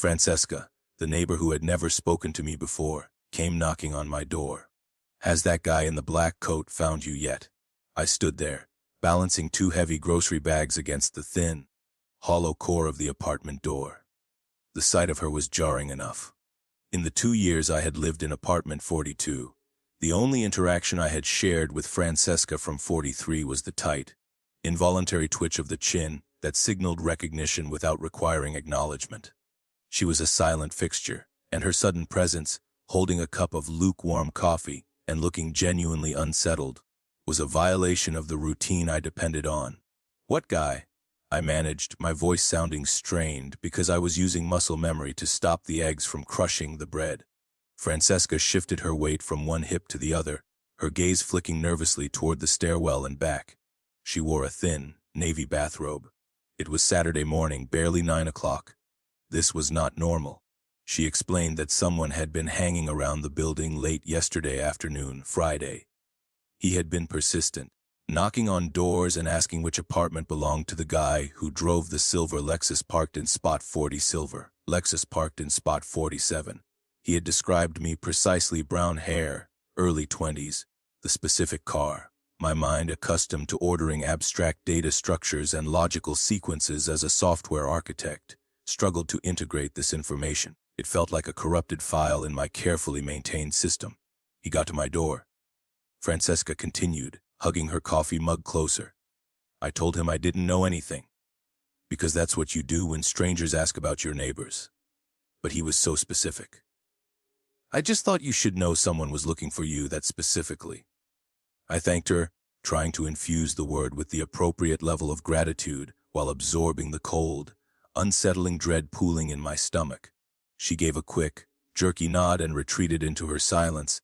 Francesca, the neighbor who had never spoken to me before, came knocking on my door. "Has that guy in the black coat found you yet?" I stood there, balancing two heavy grocery bags against the thin, hollow core of the apartment door. The sight of her was jarring enough. In the 2 years I had lived in apartment 42, the only interaction I had shared with Francesca from 43 was the tight, involuntary twitch of the chin that signaled recognition without requiring acknowledgement. She was a silent fixture, and her sudden presence, holding a cup of lukewarm coffee and looking genuinely unsettled, was a violation of the routine I depended on. "What guy?" I managed, my voice sounding strained because I was using muscle memory to stop the eggs from crushing the bread. Francesca shifted her weight from one hip to the other, her gaze flicking nervously toward the stairwell and back. She wore a thin, navy bathrobe. It was Saturday morning, barely 9 o'clock. This was not normal. She explained that someone had been hanging around the building late yesterday afternoon, Friday. He had been persistent, knocking on doors and asking which apartment belonged to the guy who drove the silver Lexus parked in spot 40 silver, Lexus parked in spot 47. He had described me precisely: brown hair, early 20s, the specific car. My mind, accustomed to ordering abstract data structures and logical sequences as a software architect, struggled to integrate this information. It felt like a corrupted file in my carefully maintained system. He got to my door. Francesca continued, hugging her coffee mug closer. "I told him I didn't know anything, because that's what you do when strangers ask about your neighbors. But he was so specific. I just thought you should know someone was looking for you that specifically." I thanked her, trying to infuse the word with the appropriate level of gratitude while absorbing the cold, unsettling dread pooling in my stomach. She gave a quick, jerky nod and retreated into her silence,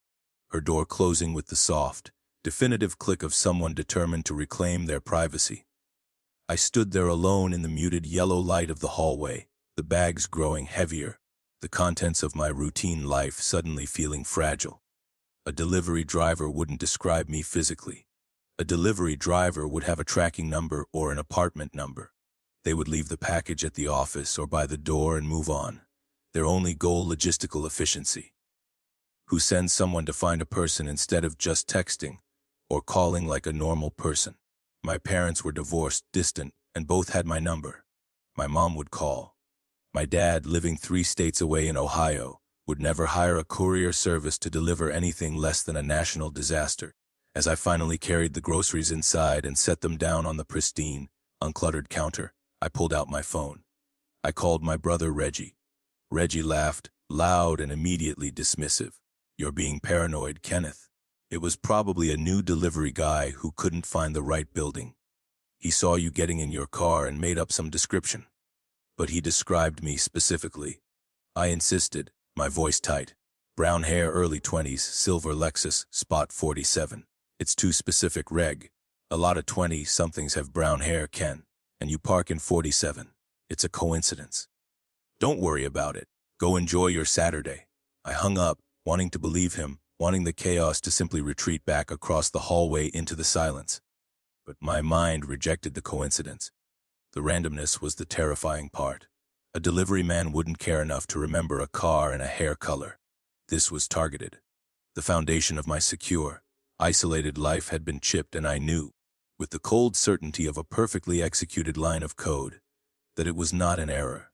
her door closing with the soft, definitive click of someone determined to reclaim their privacy. I stood there alone in the muted yellow light of the hallway, the bags growing heavier, the contents of my routine life suddenly feeling fragile. A delivery driver wouldn't describe me physically. A delivery driver would have a tracking number or an apartment number. They would leave the package at the office or by the door and move on. Their only goal, logistical efficiency. Who sends someone to find a person instead of just texting or calling like a normal person? My parents were divorced, distant, and both had my number. My mom would call. My dad, living 3 states away in Ohio, would never hire a courier service to deliver anything less than a national disaster. As I finally carried the groceries inside and set them down on the pristine, uncluttered counter, I pulled out my phone. I called my brother Reggie. Reggie laughed, loud and immediately dismissive. "You're being paranoid, Kenneth." It was probably a new delivery guy who couldn't find the right building. He saw you getting in your car and made up some description. But he described me specifically. I insisted, my voice tight. "Brown hair, early 20s, silver Lexus, spot 47. It's too specific, Reg. A lot of 20-somethings have brown hair, Ken. And you park in 47. It's a coincidence. Don't worry about it. Go enjoy your Saturday." I hung up, wanting to believe him, wanting the chaos to simply retreat back across the hallway into the silence. But my mind rejected the coincidence. The randomness was the terrifying part. A delivery man wouldn't care enough to remember a car and a hair color. This was targeted. The foundation of my secure, isolated life had been chipped, and I knew, with the cold certainty of a perfectly executed line of code, that it was not an error.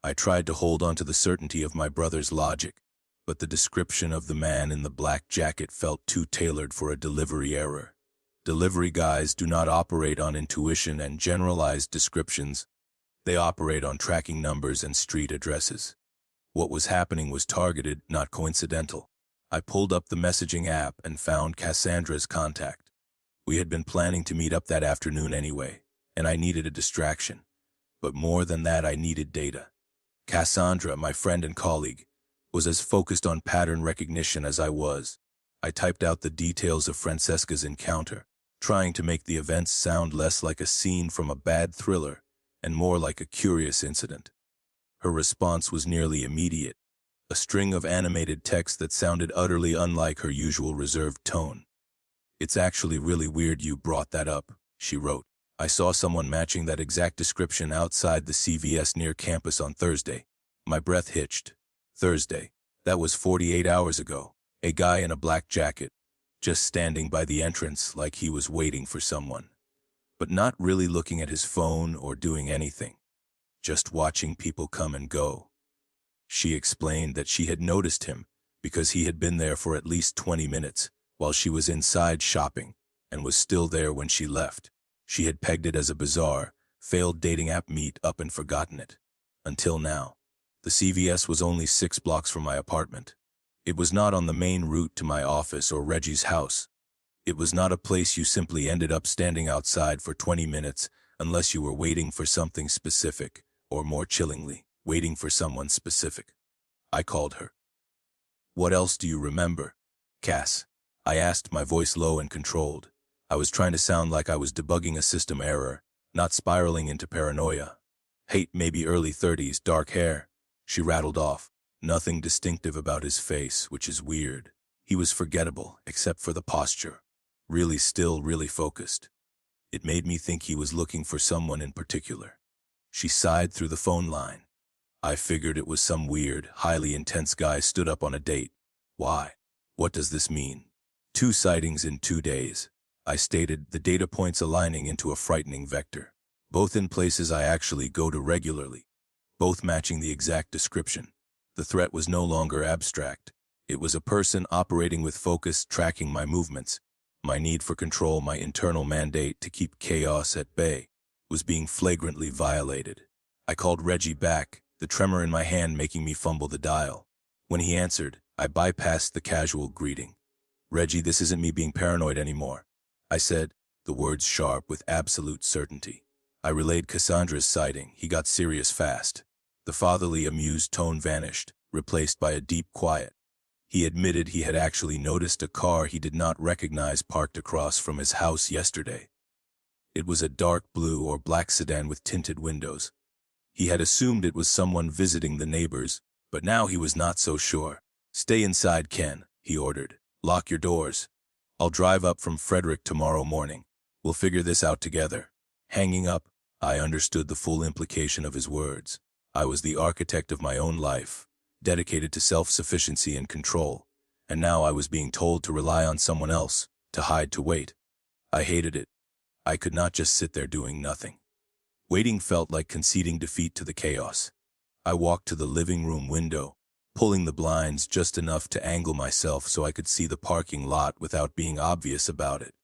I tried to hold on to the certainty of my brother's logic, but the description of the man in the black jacket felt too tailored for a delivery error. Delivery guys do not operate on intuition and generalized descriptions. They operate on tracking numbers and street addresses. What was happening was targeted, not coincidental. I pulled up the messaging app and found Cassandra's contact. We had been planning to meet up that afternoon anyway, and I needed a distraction. But more than that, I needed data. Cassandra, my friend and colleague, was as focused on pattern recognition as I was. I typed out the details of Francesca's encounter, trying to make the events sound less like a scene from a bad thriller and more like a curious incident. Her response was nearly immediate, a string of animated text that sounded utterly unlike her usual reserved tone. "It's actually really weird you brought that up," she wrote. "I saw someone matching that exact description outside the CVS near campus on Thursday. My breath hitched. Thursday. That was 48 hours ago. A guy in a black jacket, just standing by the entrance like he was waiting for someone, but not really looking at his phone or doing anything, just watching people come and go. She explained that she had noticed him because he had been there for at least 20 minutes while she was inside shopping and was still there when she left. She had pegged it as a bizarre, failed dating app meet up and forgotten it. Until now. The CVS was only 6 blocks from my apartment. It was not on the main route to my office or Reggie's house. It was not a place you simply ended up standing outside for 20 minutes unless you were waiting for something specific, or more chillingly, waiting for someone specific. I called her. "What else do you remember, Cass?" I asked, my voice low and controlled. I was trying to sound like I was debugging a system error, not spiraling into paranoia. "Height, maybe early 30s, dark hair." She rattled off. Nothing distinctive about his face, which is weird. He was forgettable, except for the posture. Really still, really focused. It made me think he was looking for someone in particular. She sighed through the phone line. I figured it was some weird, highly intense guy stood up on a date. Why? What does this mean? 2 sightings in 2 days. I stated, the data points aligning into a frightening vector. Both in places I actually go to regularly. Both matching the exact description. The threat was no longer abstract. It was a person operating with focus, tracking my movements. My need for control, my internal mandate to keep chaos at bay, was being flagrantly violated. I called Reggie back, the tremor in my hand making me fumble the dial. When he answered, I bypassed the casual greeting. "Reggie, this isn't me being paranoid anymore," I said, the words sharp with absolute certainty. I relayed Cassandra's sighting. He got serious fast. The fatherly, amused tone vanished, replaced by a deep quiet. He admitted he had actually noticed a car he did not recognize parked across from his house yesterday. It was a dark blue or black sedan with tinted windows. He had assumed it was someone visiting the neighbors, but now he was not so sure. "Stay inside, Ken," he ordered. "Lock your doors. I'll drive up from Frederick tomorrow morning. We'll figure this out together." Hanging up, I understood the full implication of his words. I was the architect of my own life, dedicated to self-sufficiency and control, and now I was being told to rely on someone else, to hide, to wait. I hated it. I could not just sit there doing nothing. Waiting felt like conceding defeat to the chaos. I walked to the living room window, pulling the blinds just enough to angle myself so I could see the parking lot without being obvious about it.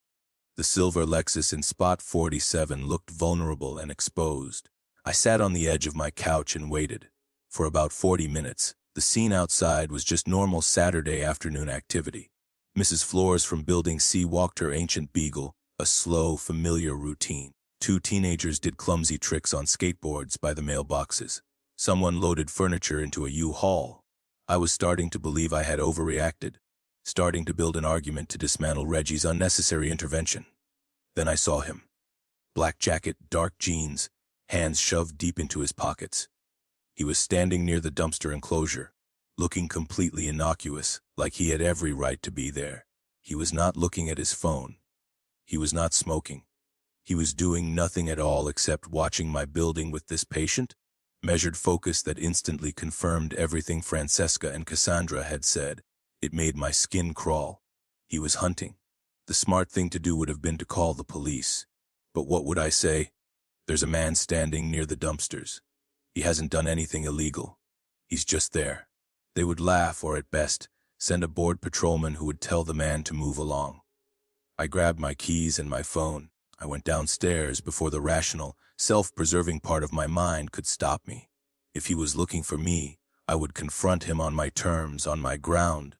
The silver Lexus in spot 47 looked vulnerable and exposed. I sat on the edge of my couch and waited. For about 40 minutes, the scene outside was just normal Saturday afternoon activity. Mrs. Flores from Building C walked her ancient beagle, a slow, familiar routine. 2 teenagers did clumsy tricks on skateboards by the mailboxes. Someone loaded furniture into a U-Haul. I was starting to believe I had overreacted, starting to build an argument to dismantle Reggie's unnecessary intervention. Then I saw him. Black jacket, dark jeans, hands shoved deep into his pockets. He was standing near the dumpster enclosure, looking completely innocuous, like he had every right to be there. He was not looking at his phone. He was not smoking. He was doing nothing at all except watching my building with this patient, measured focus that instantly confirmed everything Francesca and Cassandra had said. It made my skin crawl. He was hunting. The smart thing to do would have been to call the police. But what would I say? There's a man standing near the dumpsters. He hasn't done anything illegal. He's just there. They would laugh or, at best, send a bored patrolman who would tell the man to move along. I grabbed my keys and my phone. I went downstairs before the rational, self-preserving part of my mind could stop me. If he was looking for me, I would confront him on my terms, on my ground.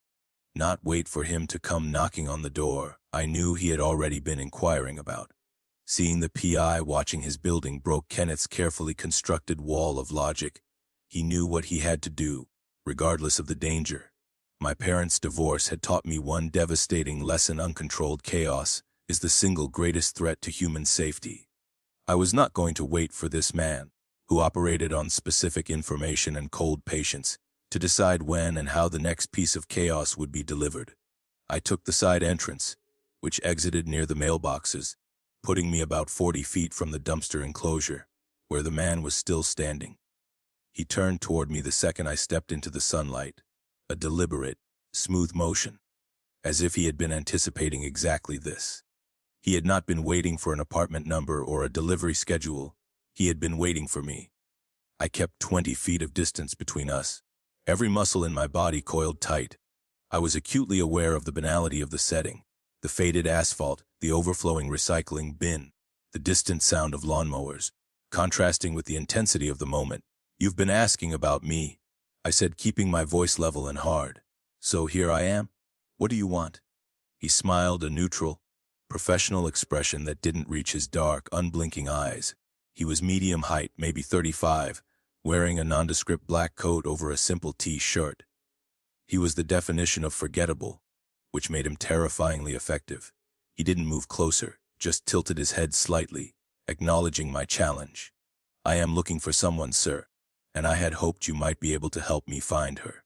Not wait for him to come knocking on the door I knew he had already been inquiring about. Seeing the PI watching his building broke Kenneth's carefully constructed wall of logic. He knew what he had to do, regardless of the danger. My parents' divorce had taught me one devastating lesson: uncontrolled chaos is the single greatest threat to human safety. I was not going to wait for this man, who operated on specific information and cold patience, to decide when and how the next piece of chaos would be delivered. I took the side entrance, which exited near the mailboxes, putting me about 40 feet from the dumpster enclosure, where the man was still standing. He turned toward me the second I stepped into the sunlight, a deliberate, smooth motion, as if he had been anticipating exactly this. He had not been waiting for an apartment number or a delivery schedule. He had been waiting for me. I kept 20 feet of distance between us, every muscle in my body coiled tight. I was acutely aware of the banality of the setting, the faded asphalt, the overflowing recycling bin, the distant sound of lawnmowers, contrasting with the intensity of the moment. "You've been asking about me," I said, keeping my voice level and hard. "So here I am. What do you want?" He smiled, a neutral, professional expression that didn't reach his dark, unblinking eyes. He was medium height, maybe 35, wearing a nondescript black coat over a simple T-shirt. He was the definition of forgettable, which made him terrifyingly effective. He didn't move closer, just tilted his head slightly, acknowledging my challenge. "I am looking for someone, sir, and I had hoped you might be able to help me find her."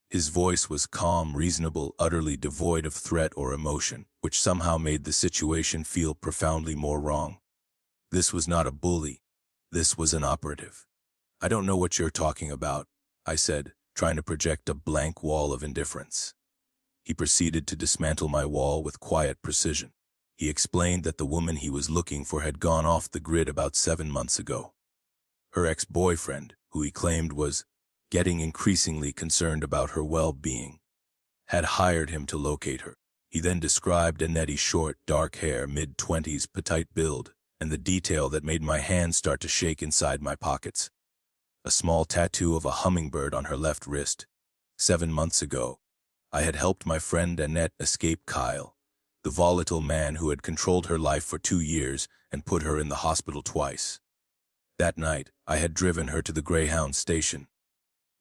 His voice was calm, reasonable, utterly devoid of threat or emotion, which somehow made the situation feel profoundly more wrong. This was not a bully. This was an operative. "I don't know what you're talking about," I said, trying to project a blank wall of indifference. He proceeded to dismantle my wall with quiet precision. He explained that the woman he was looking for had gone off the grid about 7 months ago. Her ex-boyfriend, who he claimed was getting increasingly concerned about her well-being, had hired him to locate her. He then described Annette's short, dark hair, mid-20s, petite build, and the detail that made my hands start to shake inside my pockets. A small tattoo of a hummingbird on her left wrist. 7 months ago, I had helped my friend Annette escape Kyle, the volatile man who had controlled her life for 2 years and put her in the hospital twice. That night, I had driven her to the Greyhound station,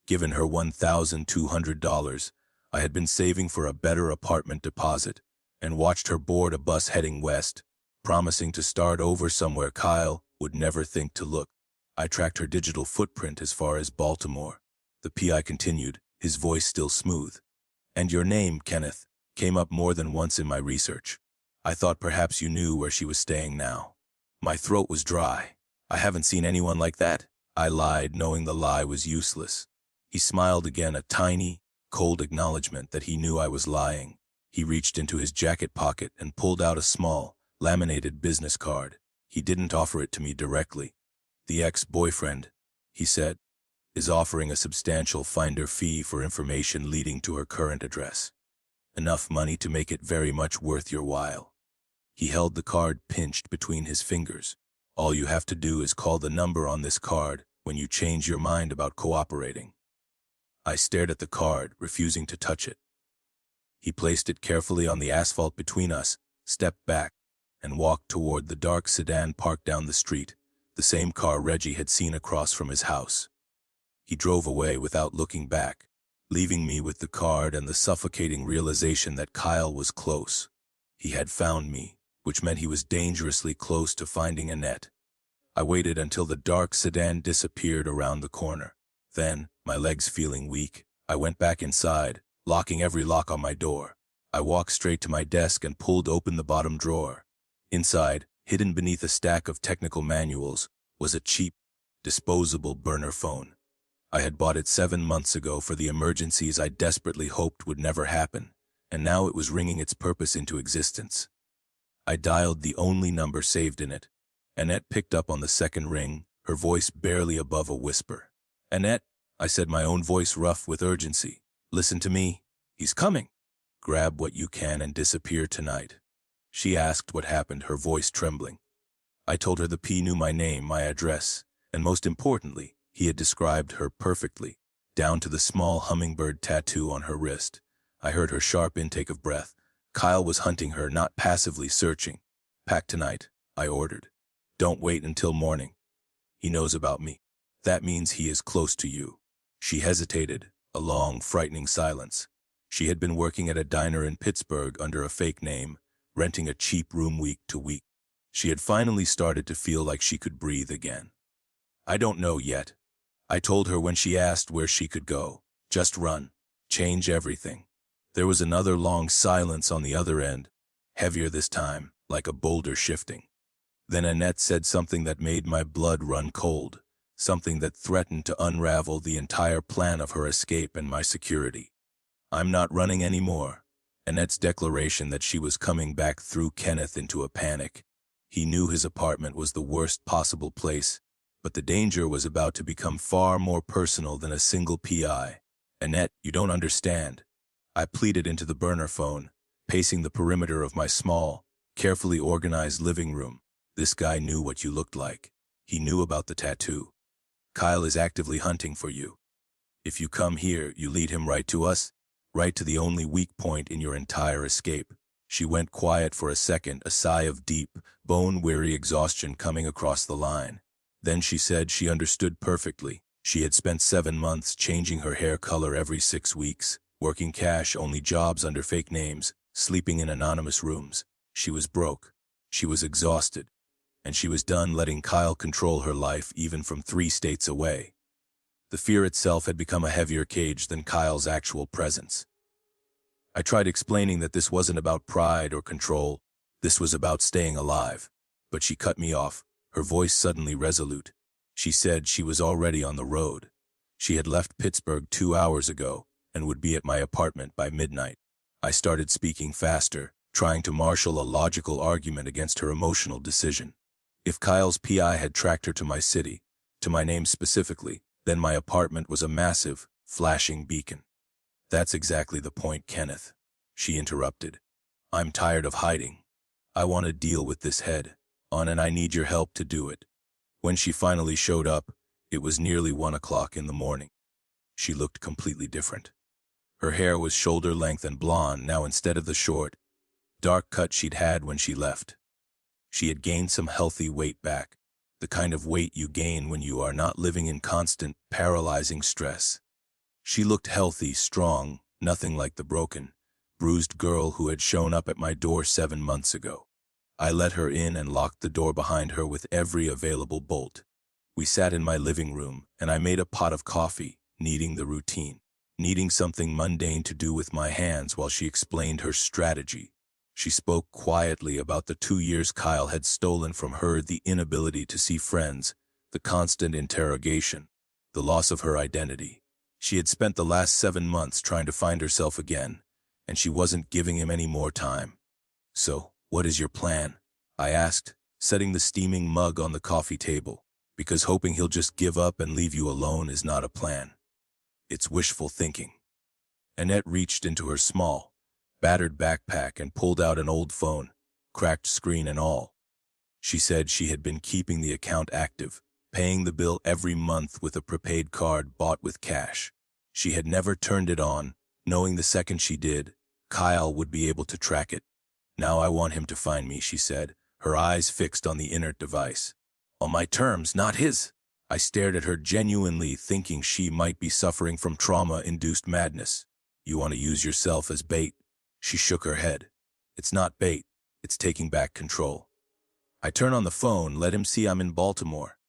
given her $1,200 I had been saving for a better apartment deposit, and watched her board a bus heading west, promising to start over somewhere Kyle would never think to look. I tracked her digital footprint as far as Baltimore. The PI continued, his voice still smooth. "And your name, Kenneth, came up more than once in my research. I thought perhaps you knew where she was staying now." My throat was dry. "I haven't seen anyone like that," I lied, knowing the lie was useless. He smiled again, a tiny, cold acknowledgement that he knew I was lying. He reached into his jacket pocket and pulled out a small, laminated business card. He didn't offer it to me directly. "The ex-boyfriend," he said, "is offering a substantial finder fee for information leading to her current address. Enough money to make it very much worth your while." He held the card pinched between his fingers. "All you have to do is call the number on this card when you change your mind about cooperating." I stared at the card, refusing to touch it. He placed it carefully on the asphalt between us, stepped back, and walked toward the dark sedan parked down the street, the same car Reggie had seen across from his house. He drove away without looking back, leaving me with the card and the suffocating realization that Kyle was close. He had found me, which meant he was dangerously close to finding Annette. I waited until the dark sedan disappeared around the corner. Then, my legs feeling weak, I went back inside, locking every lock on my door. I walked straight to my desk and pulled open the bottom drawer. Inside, hidden beneath a stack of technical manuals, was a cheap, disposable burner phone. I had bought it 7 months ago for the emergencies I desperately hoped would never happen, and now it was ringing its purpose into existence. I dialed the only number saved in it. Annette picked up on the second ring, her voice barely above a whisper. "Annette," I said, my own voice rough with urgency. "Listen to me. He's coming. Grab what you can and disappear tonight." She asked what happened, her voice trembling. I told her the P knew my name, my address, and most importantly, he had described her perfectly, down to the small hummingbird tattoo on her wrist. I heard her sharp intake of breath. Kyle was hunting her, not passively searching. "Pack tonight," I ordered. "Don't wait until morning. He knows about me. That means he is close to you." She hesitated, a long, frightening silence. She had been working at a diner in Pittsburgh under a fake name, renting a cheap room week to week. She had finally started to feel like she could breathe again. "I don't know yet," I told her when she asked where she could go. "Just run. Change everything." There was another long silence on the other end, heavier this time, like a boulder shifting. Then Annette said something that made my blood run cold, something that threatened to unravel the entire plan of her escape and my security. "I'm not running anymore." Annette's declaration that she was coming back threw Kenneth into a panic. He knew his apartment was the worst possible place, but the danger was about to become far more personal than a single PI. "Annette, you don't understand." I pleaded into the burner phone, pacing the perimeter of my small, carefully organized living room. "This guy knew what you looked like. He knew about the tattoo. Kyle is actively hunting for you. If you come here, you lead him right to us, right to the only weak point in your entire escape." She went quiet for a second, a sigh of deep, bone-weary exhaustion coming across the line. Then she said she understood perfectly. She had spent 7 months changing her hair color every 6 weeks, working cash-only jobs under fake names, sleeping in anonymous rooms. She was broke. She was exhausted. And she was done letting Kyle control her life even from 3 states away. The fear itself had become a heavier cage than Kyle's actual presence. I tried explaining that this wasn't about pride or control. This was about staying alive. But she cut me off, her voice suddenly resolute. She said she was already on the road. She had left Pittsburgh 2 hours ago and would be at my apartment by midnight. I started speaking faster, trying to marshal a logical argument against her emotional decision. If Kyle's PI had tracked her to my city, to my name specifically, then my apartment was a massive, flashing beacon. "That's exactly the point, Kenneth," she interrupted. "I'm tired of hiding. I want to deal with this head on, and I need your help to do it." When she finally showed up, it was nearly 1 o'clock in the morning. She looked completely different. Her hair was shoulder length and blonde now instead of the short, dark cut she'd had when she left. She had gained some healthy weight back, the kind of weight you gain when you are not living in constant, paralyzing stress. She looked healthy, strong, nothing like the broken, bruised girl who had shown up at my door 7 months ago. I let her in and locked the door behind her with every available bolt. We sat in my living room, and I made a pot of coffee, needing the routine, needing something mundane to do with my hands while she explained her strategy. She spoke quietly about the 2 years Kyle had stolen from her, the inability to see friends, the constant interrogation, the loss of her identity. She had spent the last 7 months trying to find herself again, and she wasn't giving him any more time. "So, what is your plan?" I asked, setting the steaming mug on the coffee table, because hoping he'll just give up and leave you alone is not a plan. It's wishful thinking. Annette reached into her small, battered backpack and pulled out an old phone, cracked screen and all. She said she had been keeping the account active, paying the bill every month with a prepaid card bought with cash. She had never turned it on, knowing the second she did, Kyle would be able to track it. "Now I want him to find me," she said, her eyes fixed on the inert device. "On my terms, not his." I stared at her genuinely, thinking she might be suffering from trauma-induced madness. "You want to use yourself as bait?" She shook her head. "It's not bait, it's taking back control. I turn on the phone, let him see I'm in Baltimore,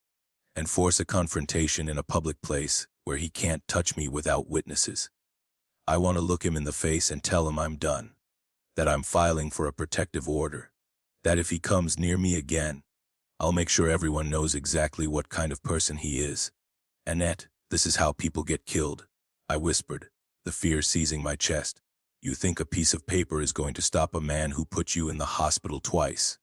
and force a confrontation in a public place where he can't touch me without witnesses. I want to look him in the face and tell him I'm done, that I'm filing for a protective order, that if he comes near me again, I'll make sure everyone knows exactly what kind of person he is." "Annette, this is how people get killed," I whispered, the fear seizing my chest. "You think a piece of paper is going to stop a man who put you in the hospital twice?"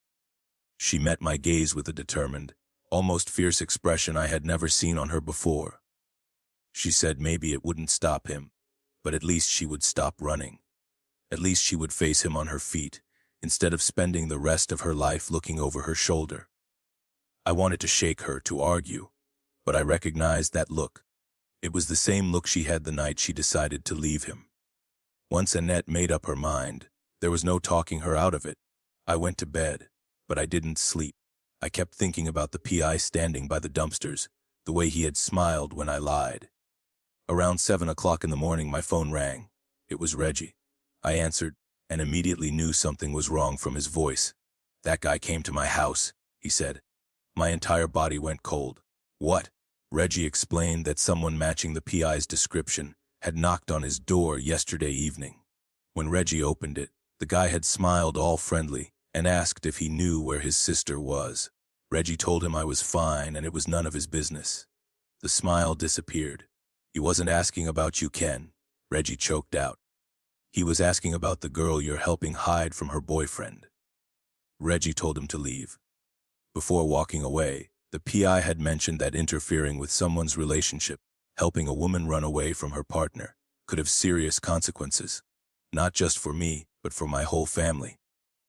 She met my gaze with a determined, almost fierce expression I had never seen on her before. She said maybe it wouldn't stop him, but at least she would stop running. At least she would face him on her feet, instead of spending the rest of her life looking over her shoulder. I wanted to shake her, to argue, but I recognized that look. It was the same look she had the night she decided to leave him. Once Annette made up her mind, there was no talking her out of it. I went to bed, but I didn't sleep. I kept thinking about the PI standing by the dumpsters, the way he had smiled when I lied. Around 7 o'clock in the morning, my phone rang. It was Reggie. I answered, and immediately knew something was wrong from his voice. "That guy came to my house," he said. My entire body went cold. "What?" Reggie explained that someone matching the PI's description had knocked on his door yesterday evening. When Reggie opened it, the guy had smiled all friendly and asked if he knew where his sister was. Reggie told him I was fine and it was none of his business. The smile disappeared. "He wasn't asking about you, Ken," Reggie choked out. "He was asking about the girl you're helping hide from her boyfriend." Reggie told him to leave. Before walking away, the PI had mentioned that interfering with someone's relationship, helping a woman run away from her partner, could have serious consequences, not just for me, but for my whole family.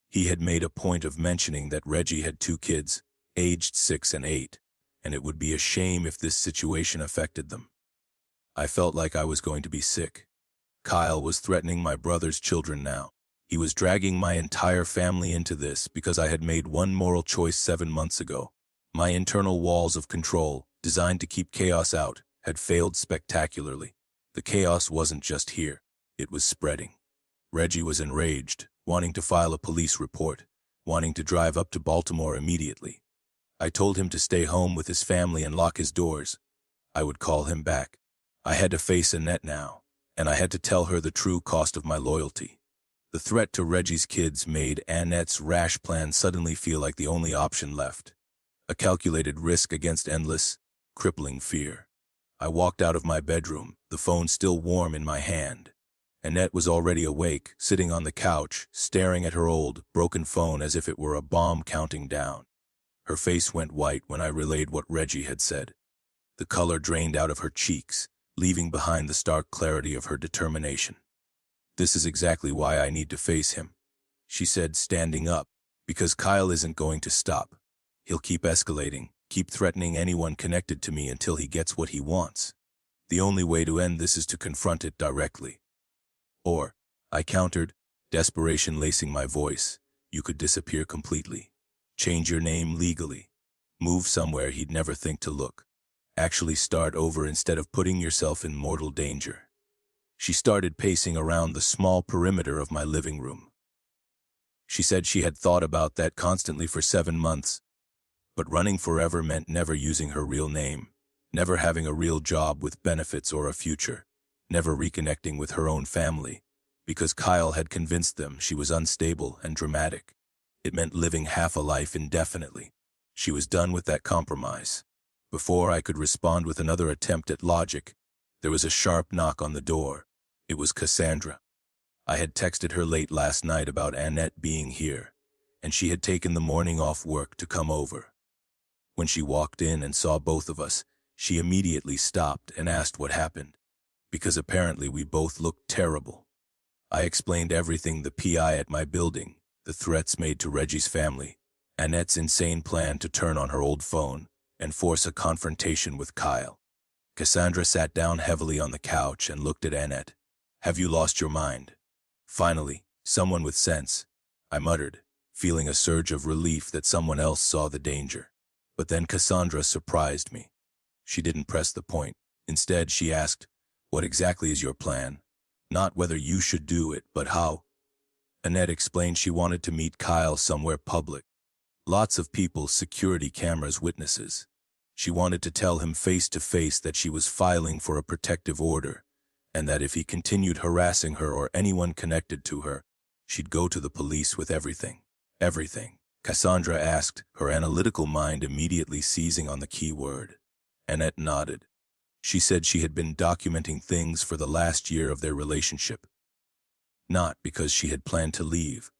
He had made a point of mentioning that Reggie had 2 kids, aged 6 and 8, and it would be a shame if this situation affected them. I felt like I was going to be sick. Kyle was threatening my brother's children now. He was dragging my entire family into this because I had made one moral choice 7 months ago. My internal walls of control, designed to keep chaos out, had failed spectacularly. The chaos wasn't just here. It was spreading. Reggie was enraged, wanting to file a police report, wanting to drive up to Baltimore immediately. I told him to stay home with his family and lock his doors. I would call him back. I had to face Annette now, and I had to tell her the true cost of my loyalty. The threat to Reggie's kids made Annette's rash plan suddenly feel like the only option left. A calculated risk against endless, crippling fear. I walked out of my bedroom, the phone still warm in my hand. Annette was already awake, sitting on the couch, staring at her old, broken phone as if it were a bomb counting down. Her face went white when I relayed what Reggie had said. The color drained out of her cheeks, leaving behind the stark clarity of her determination. "This is exactly why I need to face him," she said, standing up, "because Kyle isn't going to stop. He'll keep escalating, keep threatening anyone connected to me until he gets what he wants. The only way to end this is to confront it directly." "Or," I countered, desperation lacing my voice, "you could disappear completely. Change your name legally. Move somewhere he'd never think to look. Actually start over instead of putting yourself in mortal danger." She started pacing around the small perimeter of my living room. She said she had thought about that constantly for 7 months, but running forever meant never using her real name, never having a real job with benefits or a future, never reconnecting with her own family, because Kyle had convinced them she was unstable and dramatic. It meant living half a life indefinitely. She was done with that compromise. Before I could respond with another attempt at logic, there was a sharp knock on the door. It was Cassandra. I had texted her late last night about Annette being here, and she had taken the morning off work to come over. When she walked in and saw both of us, she immediately stopped and asked what happened, because apparently we both looked terrible. I explained everything: the PI at my building, the threats made to Reggie's family, Annette's insane plan to turn on her old phone and force a confrontation with Kyle. Cassandra sat down heavily on the couch and looked at Annette. "Have you lost your mind?" "Finally, someone with sense," I muttered, feeling a surge of relief that someone else saw the danger. But then Cassandra surprised me. She didn't press the point. Instead, she asked, "What exactly is your plan? Not whether you should do it, but how?" Annette explained she wanted to meet Kyle somewhere public. Lots of people, security cameras, witnesses. She wanted to tell him face to face that she was filing for a protective order, and that if he continued harassing her or anyone connected to her, she'd go to the police with everything. Everything. Cassandra asked, her analytical mind immediately seizing on the key word. Annette nodded. She said she had been documenting things for the last year of their relationship. Not because she had planned to leave,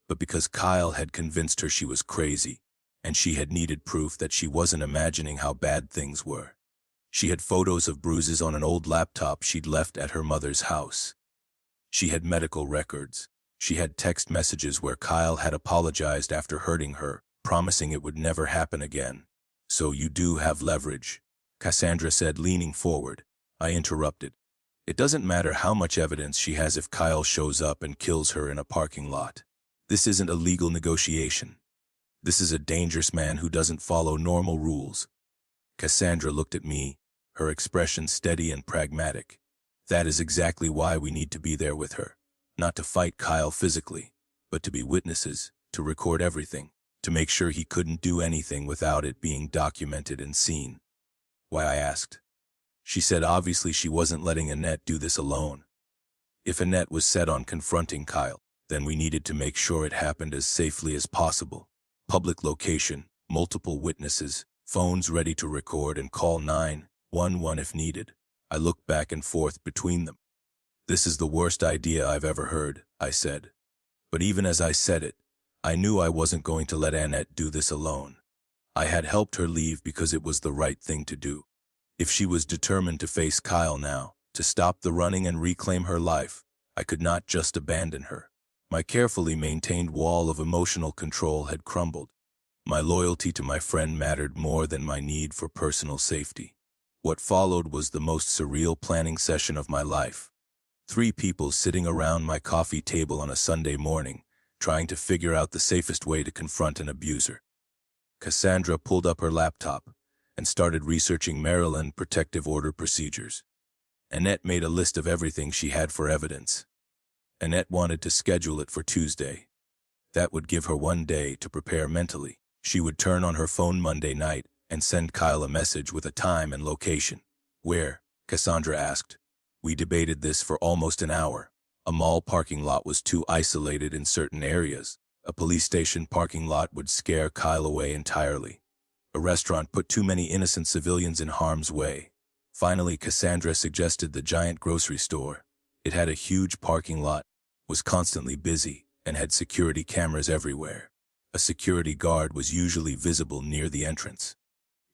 but because Kyle had convinced her she was crazy, and she had needed proof that she wasn't imagining how bad things were. She had photos of bruises on an old laptop she'd left at her mother's house. She had medical records. She had text messages where Kyle had apologized after hurting her, promising it would never happen again. "So you do have leverage," Cassandra said, leaning forward. I interrupted. "It doesn't matter how much evidence she has if Kyle shows up and kills her in a parking lot. This isn't a legal negotiation. This is a dangerous man who doesn't follow normal rules." Cassandra looked at me, her expression steady and pragmatic. "That is exactly why we need to be there with her. Not to fight Kyle physically, but to be witnesses, to record everything, to make sure he couldn't do anything without it being documented and seen." "Why?" I asked. She said obviously she wasn't letting Annette do this alone. If Annette was set on confronting Kyle, then we needed to make sure it happened as safely as possible. Public location, multiple witnesses, phones ready to record and call 911 1-1 if needed. I looked back and forth between them. This is the worst idea I've ever heard, I said. But even as I said it, I knew I wasn't going to let Annette do this alone. I had helped her leave because it was the right thing to do. If she was determined to face Kyle now, to stop the running and reclaim her life, I could not just abandon her. My carefully maintained wall of emotional control had crumbled. My loyalty to my friend mattered more than my need for personal safety. What followed was the most surreal planning session of my life. 3 people sitting around my coffee table on a Sunday morning, trying to figure out the safest way to confront an abuser. Cassandra pulled up her laptop and started researching Maryland protective order procedures. Annette made a list of everything she had for evidence. Annette wanted to schedule it for Tuesday. That would give her 1 day to prepare mentally. She would turn on her phone Monday night and send Kyle a message with a time and location. Where? Cassandra asked. We debated this for almost an hour. A mall parking lot was too isolated in certain areas. A police station parking lot would scare Kyle away entirely. A restaurant put too many innocent civilians in harm's way. Finally, Cassandra suggested the giant grocery store. It had a huge parking lot, was constantly busy, and had security cameras everywhere. A security guard was usually visible near the entrance.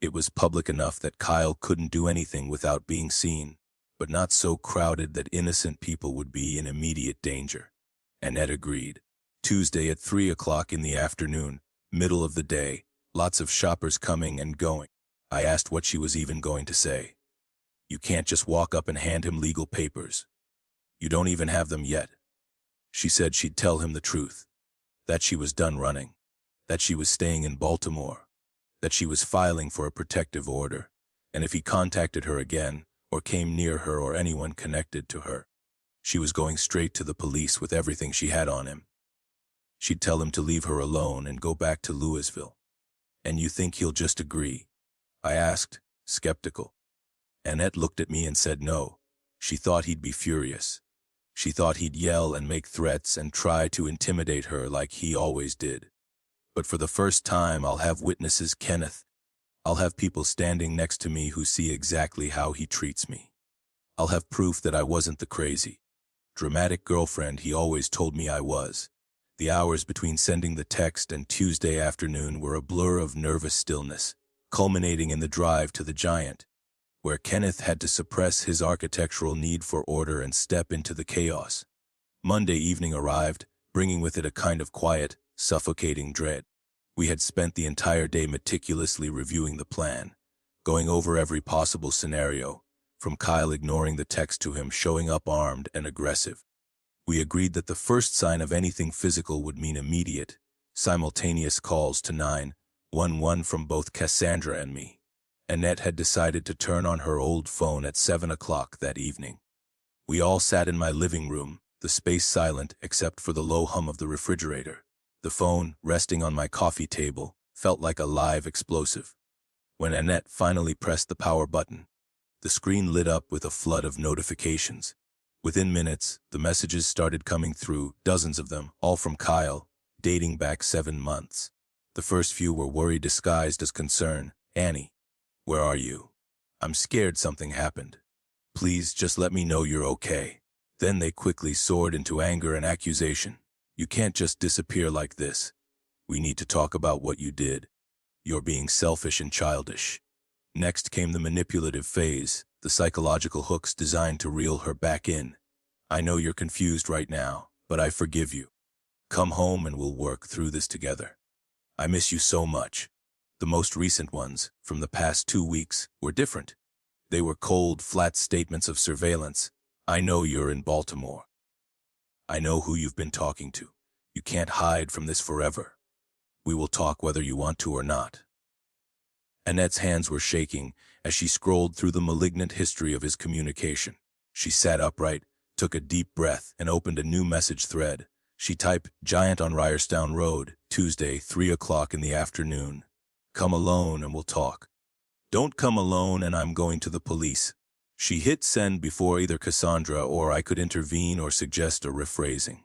It was public enough that Kyle couldn't do anything without being seen, but not so crowded that innocent people would be in immediate danger. Annette agreed. Tuesday at 3 o'clock in the afternoon, middle of the day, lots of shoppers coming and going. I asked what she was even going to say. You can't just walk up and hand him legal papers. You don't even have them yet. She said she'd tell him the truth. That she was done running. That she was staying in Baltimore. That she was filing for a protective order. And if he contacted her again, or came near her or anyone connected to her, she was going straight to the police with everything she had on him. She'd tell him to leave her alone and go back to Louisville. And you think he'll just agree? I asked, skeptical. Annette looked at me and said no. She thought he'd be furious. She thought he'd yell and make threats and try to intimidate her like he always did. But for the first time, I'll have witnesses, Kenneth. I'll have people standing next to me who see exactly how he treats me. I'll have proof that I wasn't the crazy, dramatic girlfriend he always told me I was. The hours between sending the text and Tuesday afternoon were a blur of nervous stillness, culminating in the drive to the Giant, where Kenneth had to suppress his architectural need for order and step into the chaos. Monday evening arrived, bringing with it a kind of quiet, suffocating dread. We had spent the entire day meticulously reviewing the plan, going over every possible scenario, from Kyle ignoring the text to him showing up armed and aggressive. We agreed that the first sign of anything physical would mean immediate, simultaneous calls to 911 from both Cassandra and me. Annette had decided to turn on her old phone at 7 o'clock that evening. We all sat in my living room, the space silent except for the low hum of the refrigerator. The phone, resting on my coffee table, felt like a live explosive. When Annette finally pressed the power button, the screen lit up with a flood of notifications. Within minutes, the messages started coming through, dozens of them, all from Kyle, dating back 7 months. The first few were worry disguised as concern. Annie, where are you? I'm scared something happened. Please just let me know you're okay. Then they quickly soared into anger and accusation. You can't just disappear like this. We need to talk about what you did. You're being selfish and childish. Next came the manipulative phase, the psychological hooks designed to reel her back in. I know you're confused right now, but I forgive you. Come home and we'll work through this together. I miss you so much. The most recent ones, from the past 2 weeks, were different. They were cold, flat statements of surveillance. I know you're in Baltimore. I know who you've been talking to. You can't hide from this forever. We will talk whether you want to or not. Annette's hands were shaking as she scrolled through the malignant history of his communication. She sat upright, took a deep breath, and opened a new message thread. She typed, Giant on Ryerstown Road, Tuesday, 3 o'clock in the afternoon. Come alone and we'll talk. Don't come alone and I'm going to the police. She hit send before either Cassandra or I could intervene or suggest a rephrasing.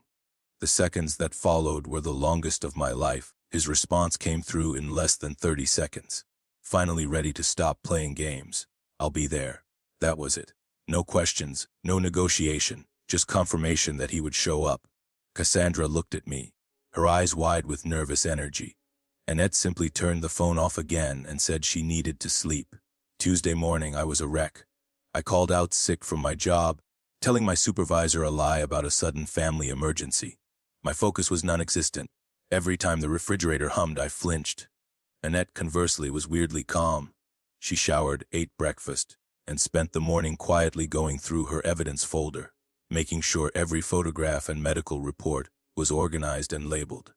The seconds that followed were the longest of my life. His response came through in less than 30 seconds. Finally ready to stop playing games. I'll be there. That was it. No questions, no negotiation, just confirmation that he would show up. Cassandra looked at me, her eyes wide with nervous energy. Annette simply turned the phone off again and said she needed to sleep. Tuesday morning, I was a wreck. I called out sick from my job, telling my supervisor a lie about a sudden family emergency. My focus was non-existent. Every time the refrigerator hummed, I flinched. Annette, conversely, was weirdly calm. She showered, ate breakfast, and spent the morning quietly going through her evidence folder, making sure every photograph and medical report was organized and labeled.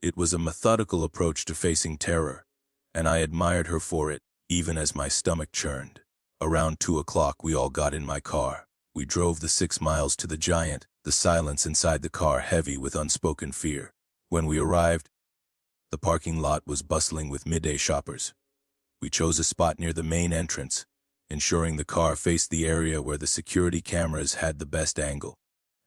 It was a methodical approach to facing terror, and I admired her for it, even as my stomach churned. Around 2 o'clock, we all got in my car. We drove the 6 miles to the Giant, the silence inside the car heavy with unspoken fear. When we arrived, the parking lot was bustling with midday shoppers. We chose a spot near the main entrance, ensuring the car faced the area where the security cameras had the best angle.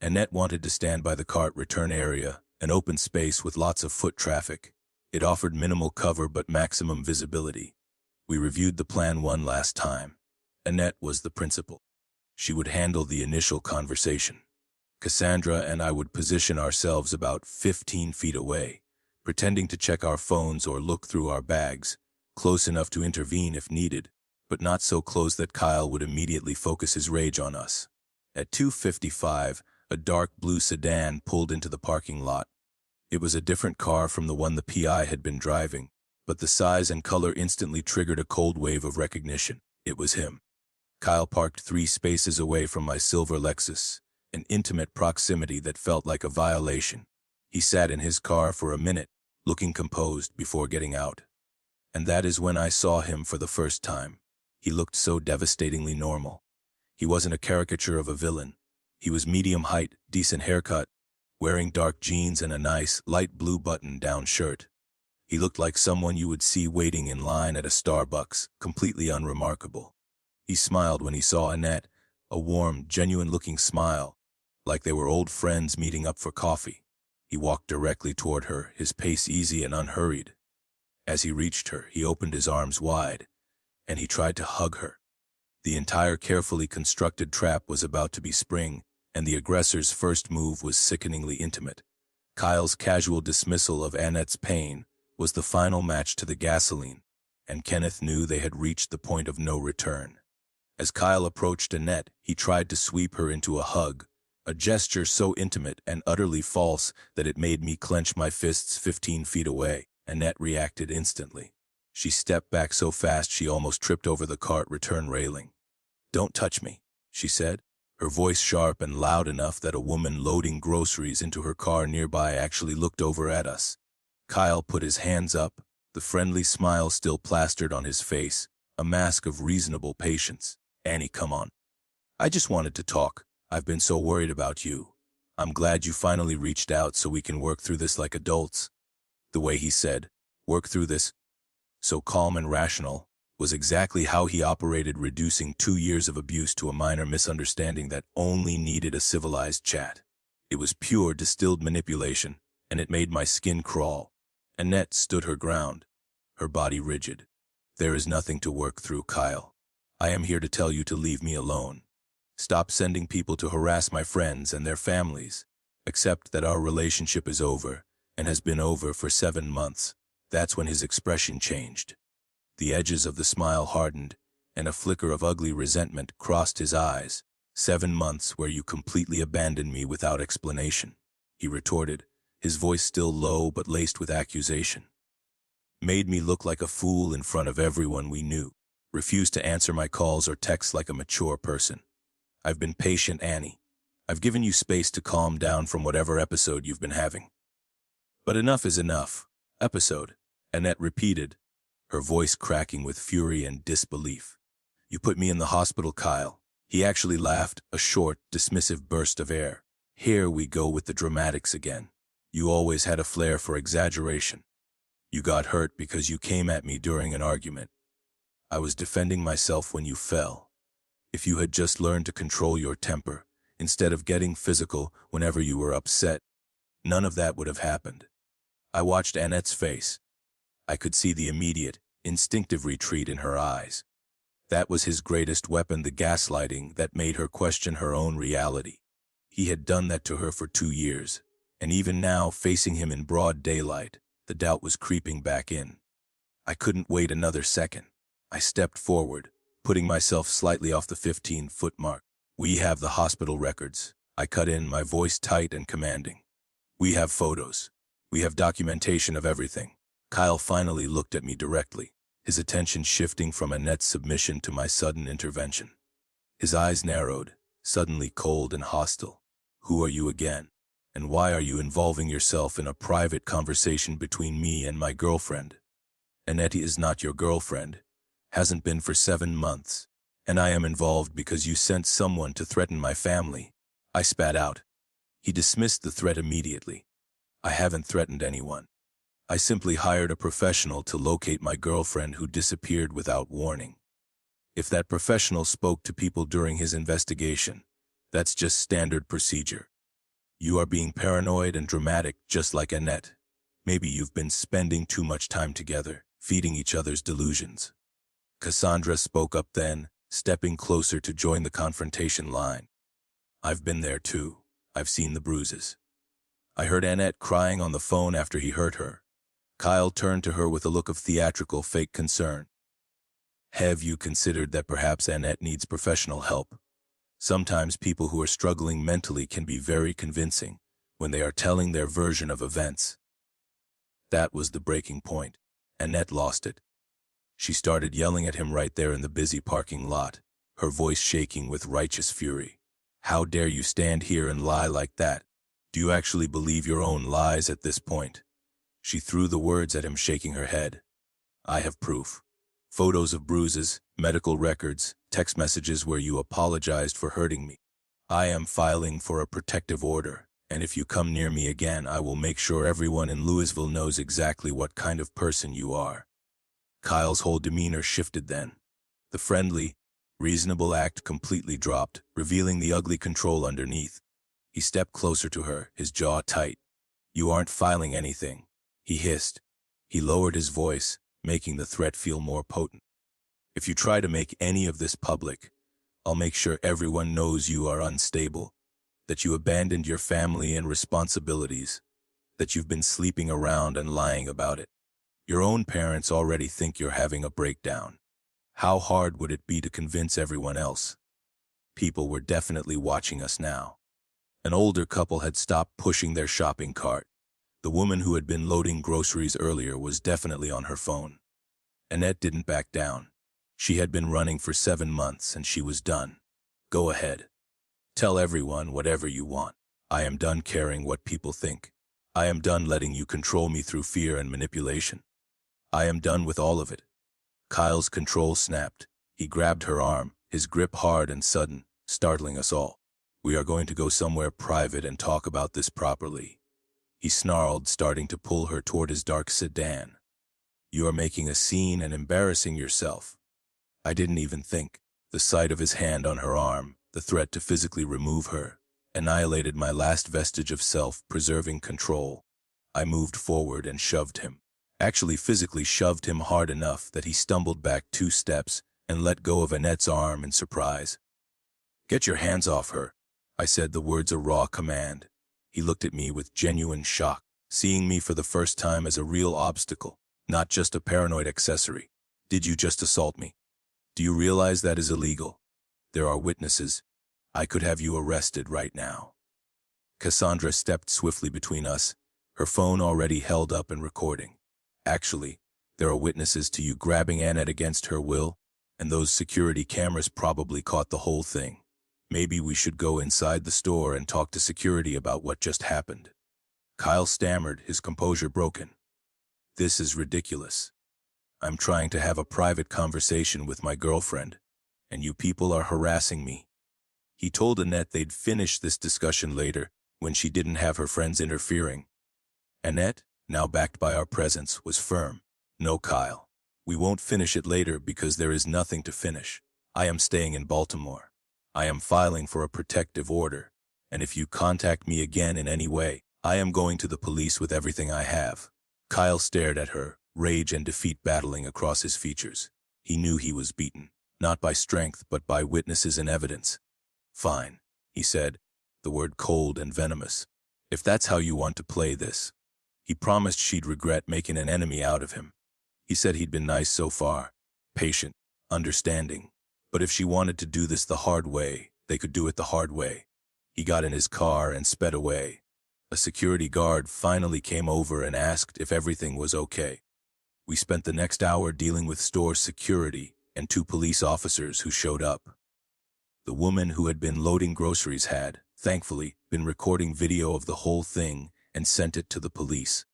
Annette wanted to stand by the cart return area, an open space with lots of foot traffic. It offered minimal cover but maximum visibility. We reviewed the plan one last time. Annette was the principal. She would handle the initial conversation. Cassandra and I would position ourselves about 15 feet away, pretending to check our phones or look through our bags, close enough to intervene if needed, but not so close that Kyle would immediately focus his rage on us. At 2:55, a dark blue sedan pulled into the parking lot. It was a different car from the one the PI had been driving, but the size and color instantly triggered a cold wave of recognition. It was him. Kyle parked 3 spaces away from my silver Lexus, an intimate proximity that felt like a violation. He sat in his car for a minute, looking composed before getting out. And that is when I saw him for the first time. He looked so devastatingly normal. He wasn't a caricature of a villain. He was medium height, decent haircut, wearing dark jeans and a nice, light blue button-down shirt. He looked like someone you would see waiting in line at a Starbucks, completely unremarkable. He smiled when he saw Annette, a warm, genuine-looking smile, like they were old friends meeting up for coffee. He walked directly toward her, his pace easy and unhurried. As he reached her, he opened his arms wide, and he tried to hug her. The entire carefully constructed trap was about to be sprung, and the aggressor's first move was sickeningly intimate. Kyle's casual dismissal of Annette's pain was the final match to the gasoline, and Kenneth knew they had reached the point of no return. As Kyle approached Annette, he tried to sweep her into a hug, a gesture so intimate and utterly false that it made me clench my fists 15 feet away. Annette reacted instantly. She stepped back so fast she almost tripped over the cart return railing. "Don't touch me," she said, her voice sharp and loud enough that a woman loading groceries into her car nearby actually looked over at us. Kyle put his hands up, the friendly smile still plastered on his face, a mask of reasonable patience. "Annie, come on. I just wanted to talk. I've been so worried about you. I'm glad you finally reached out so we can work through this like adults." The way he said, "work through this," so calm and rational, was exactly how he operated, reducing 2 years of abuse to a minor misunderstanding that only needed a civilized chat. It was pure distilled manipulation, and it made my skin crawl. Annette stood her ground, her body rigid. "There is nothing to work through, Kyle. I am here to tell you to leave me alone. Stop sending people to harass my friends and their families. Accept that our relationship is over, and has been over for 7 months. That's when his expression changed. The edges of the smile hardened, and a flicker of ugly resentment crossed his eyes. 7 months where you completely abandoned me without explanation," he retorted, his voice still low but laced with accusation. "Made me look like a fool in front of everyone we knew. Refused to answer my calls or texts like a mature person. I've been patient, Annie. I've given you space to calm down from whatever episode you've been having." "But enough is enough. Episode," Annette repeated, her voice cracking with fury and disbelief. "You put me in the hospital, Kyle." He actually laughed, a short, dismissive burst of air. "Here we go with the dramatics again. You always had a flair for exaggeration. You got hurt because you came at me during an argument. I was defending myself when you fell. If you had just learned to control your temper, instead of getting physical whenever you were upset, none of that would have happened." I watched Annette's face. I could see the immediate, instinctive retreat in her eyes. That was his greatest weapon, the gaslighting that made her question her own reality. He had done that to her for 2 years, and even now, facing him in broad daylight, the doubt was creeping back in. I couldn't wait another second. I stepped forward, putting myself slightly off the 15-foot mark. "We have the hospital records," I cut in, my voice tight and commanding. "We have photos. We have documentation of everything." Kyle finally looked at me directly, his attention shifting from Annette's submission to my sudden intervention. His eyes narrowed, suddenly cold and hostile. "Who are you again? And why are you involving yourself in a private conversation between me and my girlfriend? Annette is not your girlfriend, hasn't been for 7 months, and I am involved because you sent someone to threaten my family," I spat out. He dismissed the threat immediately. "I haven't threatened anyone. I simply hired a professional to locate my girlfriend who disappeared without warning. If that professional spoke to people during his investigation, that's just standard procedure. You are being paranoid and dramatic just like Annette. Maybe you've been spending too much time together, feeding each other's delusions." Cassandra spoke up then, stepping closer to join the confrontation line. "I've been there too. I've seen the bruises. I heard Annette crying on the phone after he hurt her." Kyle turned to her with a look of theatrical fake concern. "Have you considered that perhaps Annette needs professional help? Sometimes people who are struggling mentally can be very convincing when they are telling their version of events." That was the breaking point. Annette lost it. She started yelling at him right there in the busy parking lot, her voice shaking with righteous fury. "How dare you stand here and lie like that? Do you actually believe your own lies at this point?" She threw the words at him, shaking her head. "I have proof. Photos of bruises, medical records, text messages where you apologized for hurting me. I am filing for a protective order, and if you come near me again, I will make sure everyone in Louisville knows exactly what kind of person you are." Kyle's whole demeanor shifted then. The friendly, reasonable act completely dropped, revealing the ugly control underneath. He stepped closer to her, his jaw tight. "You aren't filing anything," he hissed. He lowered his voice, making the threat feel more potent. "If you try to make any of this public, I'll make sure everyone knows you are unstable, that you abandoned your family and responsibilities, that you've been sleeping around and lying about it. Your own parents already think you're having a breakdown. How hard would it be to convince everyone else?" People were definitely watching us now. An older couple had stopped pushing their shopping cart. The woman who had been loading groceries earlier was definitely on her phone. Annette didn't back down. She had been running for 7 months and she was done. "Go ahead. Tell everyone whatever you want. I am done caring what people think. I am done letting you control me through fear and manipulation. I am done with all of it." Kyle's control snapped. He grabbed her arm, his grip hard and sudden, startling us all. "We are going to go somewhere private and talk about this properly," he snarled, starting to pull her toward his dark sedan. "You are making a scene and embarrassing yourself." I didn't even think. The sight of his hand on her arm, the threat to physically remove her, annihilated my last vestige of self-preserving control. I moved forward and shoved him. Actually physically shoved him hard enough that he stumbled back 2 steps and let go of Annette's arm in surprise. "Get your hands off her," I said, the words a raw command. He looked at me with genuine shock, seeing me for the first time as a real obstacle, not just a paranoid accessory. "Did you just assault me? Do you realize that is illegal? There are witnesses. I could have you arrested right now." Cassandra stepped swiftly between us, her phone already held up and recording. "Actually, there are witnesses to you grabbing Annette against her will, and those security cameras probably caught the whole thing. Maybe we should go inside the store and talk to security about what just happened." Kyle stammered, his composure broken. "This is ridiculous. I'm trying to have a private conversation with my girlfriend, and you people are harassing me." He told Annette they'd finish this discussion later, when she didn't have her friends interfering. Annette, now backed by our presence, was firm. "No, Kyle. We won't finish it later because there is nothing to finish. I am staying in Baltimore. I am filing for a protective order, and if you contact me again in any way, I am going to the police with everything I have." Kyle stared at her, rage and defeat battling across his features. He knew he was beaten. Not by strength, but by witnesses and evidence. Fine, he said, the word cold and venomous. If that's how you want to play this. He promised she'd regret making an enemy out of him. He said he'd been nice so far, patient, understanding. But if she wanted to do this the hard way, they could do it the hard way. He got in his car and sped away. A security guard finally came over and asked if everything was okay. We spent the next hour dealing with store security and 2 police officers who showed up. The woman who had been loading groceries had, thankfully, been recording video of the whole thing and sent it to the police.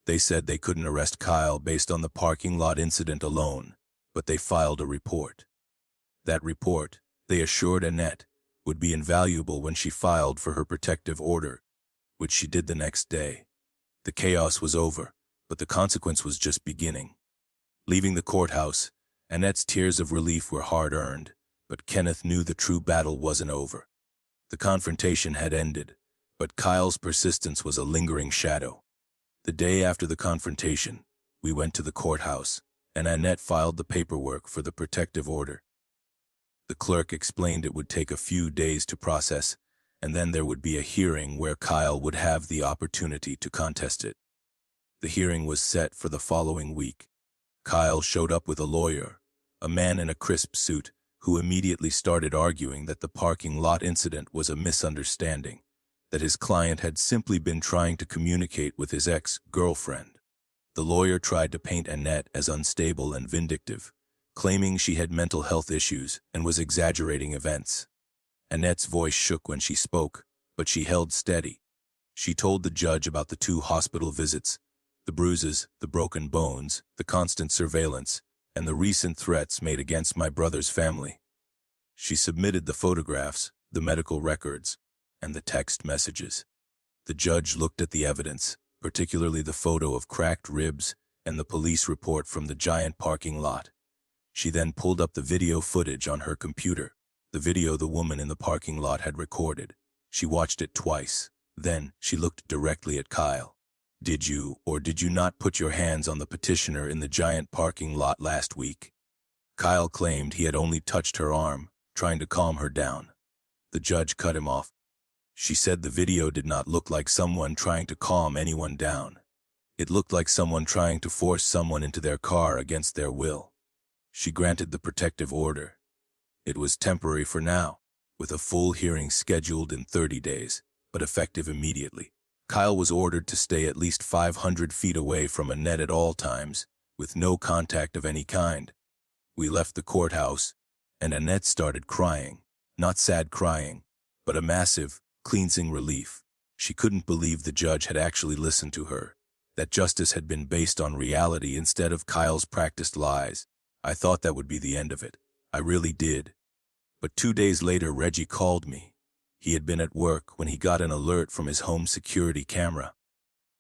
They said they couldn't arrest Kyle based on the parking lot incident alone, but they filed a report. That report, they assured Annette, would be invaluable when she filed for her protective order, which she did the next day. The chaos was over, but the consequence was just beginning. Leaving the courthouse, Annette's tears of relief were hard-earned, but Kenneth knew the true battle wasn't over. The confrontation had ended, but Kyle's persistence was a lingering shadow. The day after the confrontation, we went to the courthouse, and Annette filed the paperwork for the protective order. The clerk explained it would take a few days to process, and then there would be a hearing where Kyle would have the opportunity to contest it. The hearing was set for the following week. Kyle showed up with a lawyer, a man in a crisp suit, who immediately started arguing that the parking lot incident was a misunderstanding, that his client had simply been trying to communicate with his ex-girlfriend. The lawyer tried to paint Annette as unstable and vindictive, claiming she had mental health issues and was exaggerating events. Annette's voice shook when she spoke, but she held steady. She told the judge about the 2 hospital visits, the bruises, the broken bones, the constant surveillance, and the recent threats made against my brother's family. She submitted the photographs, the medical records, and the text messages. The judge looked at the evidence, particularly the photo of cracked ribs and the police report from the giant parking lot. She then pulled up the video footage on her computer, the video the woman in the parking lot had recorded. She watched it twice. Then she looked directly at Kyle. Did you or did you not put your hands on the petitioner in the giant parking lot last week? Kyle claimed he had only touched her arm, trying to calm her down. The judge cut him off. She said the video did not look like someone trying to calm anyone down. It looked like someone trying to force someone into their car against their will. She granted the protective order. It was temporary for now, with a full hearing scheduled in 30 days, but effective immediately. Kyle was ordered to stay at least 500 feet away from Annette at all times, with no contact of any kind. We left the courthouse, and Annette started crying. Not sad crying, but a massive, cleansing relief. She couldn't believe the judge had actually listened to her, that justice had been based on reality instead of Kyle's practiced lies. I thought that would be the end of it. I really did. But 2 days later, Reggie called me. He had been at work when he got an alert from his home security camera.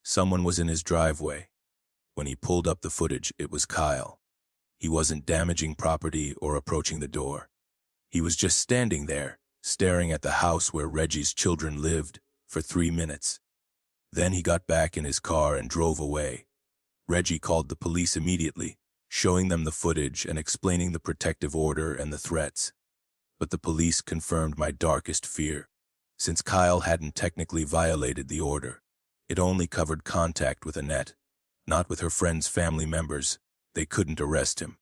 Someone was in his driveway. When he pulled up the footage, it was Kyle. He wasn't damaging property or approaching the door. He was just standing there, staring at the house where Reggie's children lived, for 3 minutes. Then he got back in his car and drove away. Reggie called the police immediately, showing them the footage and explaining the protective order and the threats. But the police confirmed my darkest fear. Since Kyle hadn't technically violated the order, it only covered contact with Annette, not with her friend's family members. They couldn't arrest him.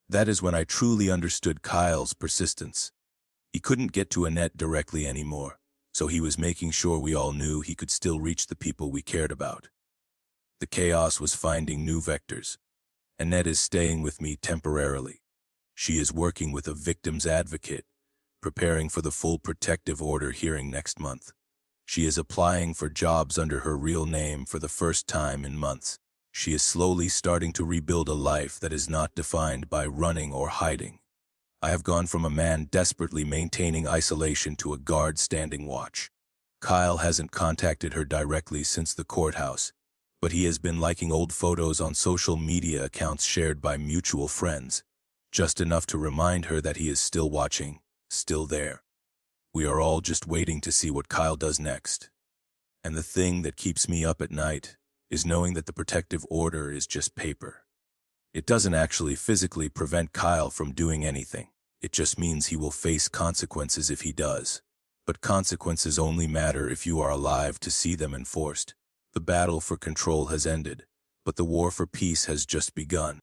That is when I truly understood Kyle's persistence. He couldn't get to Annette directly anymore, so he was making sure we all knew he could still reach the people we cared about. The chaos was finding new vectors. Annette is staying with me temporarily. She is working with a victim's advocate, preparing for the full protective order hearing next month. She is applying for jobs under her real name for the first time in months. She is slowly starting to rebuild a life that is not defined by running or hiding. I have gone from a man desperately maintaining isolation to a guard standing watch. Kyle hasn't contacted her directly since the courthouse, but he has been liking old photos on social media accounts shared by mutual friends, just enough to remind her that he is still watching, still there. We are all just waiting to see what Kyle does next. And the thing that keeps me up at night is knowing that the protective order is just paper. It doesn't actually physically prevent Kyle from doing anything. It just means he will face consequences if he does. But consequences only matter if you are alive to see them enforced. The battle for control has ended, but the war for peace has just begun.